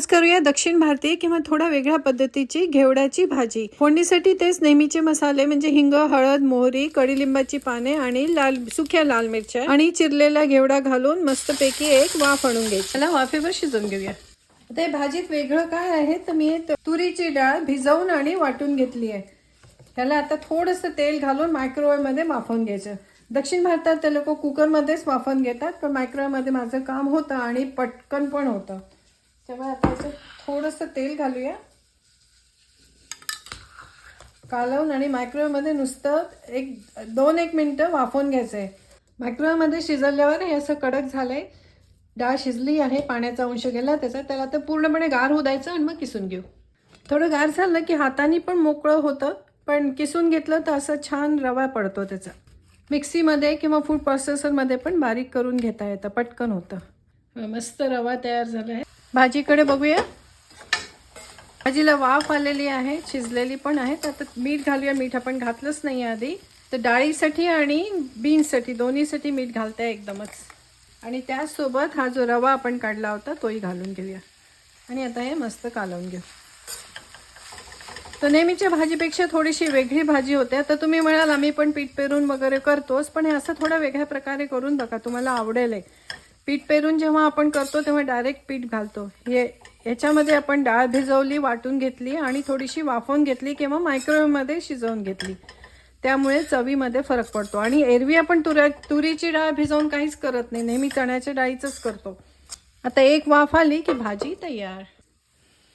आज करूया दक्षिण भारतीय किंवा थोडा वेगळ्या पद्धतीची घेवड्याची भाजी। फोडणीसाठी तेच नेहमीचे मसाले म्हणजे हिंग, हळद, मोहरी, कडीलिंबाची पाने आणि सुक्या लाल मिरच्या आणि चिरलेला घेवडा घालून मस्तपैकी एक वाफ आणून घ्यायची। त्याला वाफेवर शिजवून घेऊया। आता भाजीत वेगळं काय आहे तर मी तुरीची डाळ भिजवून आणि वाटून घेतली आहे। त्याला आता थोडंसं तेल घालून मायक्रोवेव्ह मध्ये वाफवून घ्यायचं। दक्षिण भारतात ते लोक कुकर मध्येच वाफवून घेतात, पण मायक्रोवेव्ह मध्ये माझं काम होतं आणि पटकन पण होतं। तेव्हा आता थोडंसं तेल घालूया, कालवून आणि मायक्रोवेव्ह मध्ये नुसतं 1 मिनिटं वाफवून घ्यायचंय। मायक्रोवेव्ह मध्ये शिजल्यावर हे असं कडक झालंय, डाळ शिजली आहे, पाण्याचा अंश गेला त्याचा। त्याला आता पूर्णपणे गार होऊ द्यायचं आणि मग किसून घेऊ। थोडं गार झालं की हाताने पण मोकळं होतं, पण किसून घेतलं तर असं छान रवा पडतो त्याचा। मिक्सीमध्ये किंवा फूड प्रोसेसरमध्ये पण बारीक करून घेता येतं, पटकन होतं। मस्त रवा तयार झाला आहे। भाजीकडे बघूया। भाजीला वाफ आलेली आहे, शिजलेली पण आहे। आता मीठ घालूया। मीठ आपण घातलंच नाही आधी, तर डाळीसाठी आणि बीन्ससाठी दोन्हीसाठी मीठ घालते एकदमच। आणि त्यासोबत हा जो रवा आपण काढला होता तोही घालून घेऊया आणि आता हे मस्त कालवून घेऊ। तर नेहमीच्या भाजीपेक्षा थोडीशी वेगळी भाजी होते। आता तुम्ही म्हणाल आम्ही पण पीठ पेरून वगैरे करतोच, पण हे असं थोडा वेगळ्या प्रकारे करून बघा, तुम्हाला आवडेल। पीठ पेरून जेव्हा आपण करतो तेव्हा डायरेक्ट पीठ घालतो। याच्यामध्ये आपण डाळ भिजवली, वाटून घेतली आणि थोडीशी वाफवून घेतली किंवा मायक्रोवेव्ह मध्ये शिजवून घेतली, त्यामुळे चवीमध्ये फरक पडतो। आणि एरवी आपण तुरीची डाळ भिजवून काहीच करत नाही, नेहमी चण्याच्या डाळीचंच करतो। आता एक वाफ आली की भाजी तयार।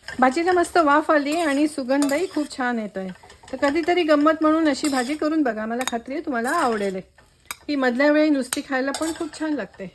भाजीला मस्त वाफ आली आणि सुगंधही खूप छान येतोय। तर कधीतरी गंमत म्हणून अशी भाजी करून बघा, मला खात्री आहे तुम्हाला आवडेल। ही मधल्या वेळी नुसती खायला पण खूप छान लागते।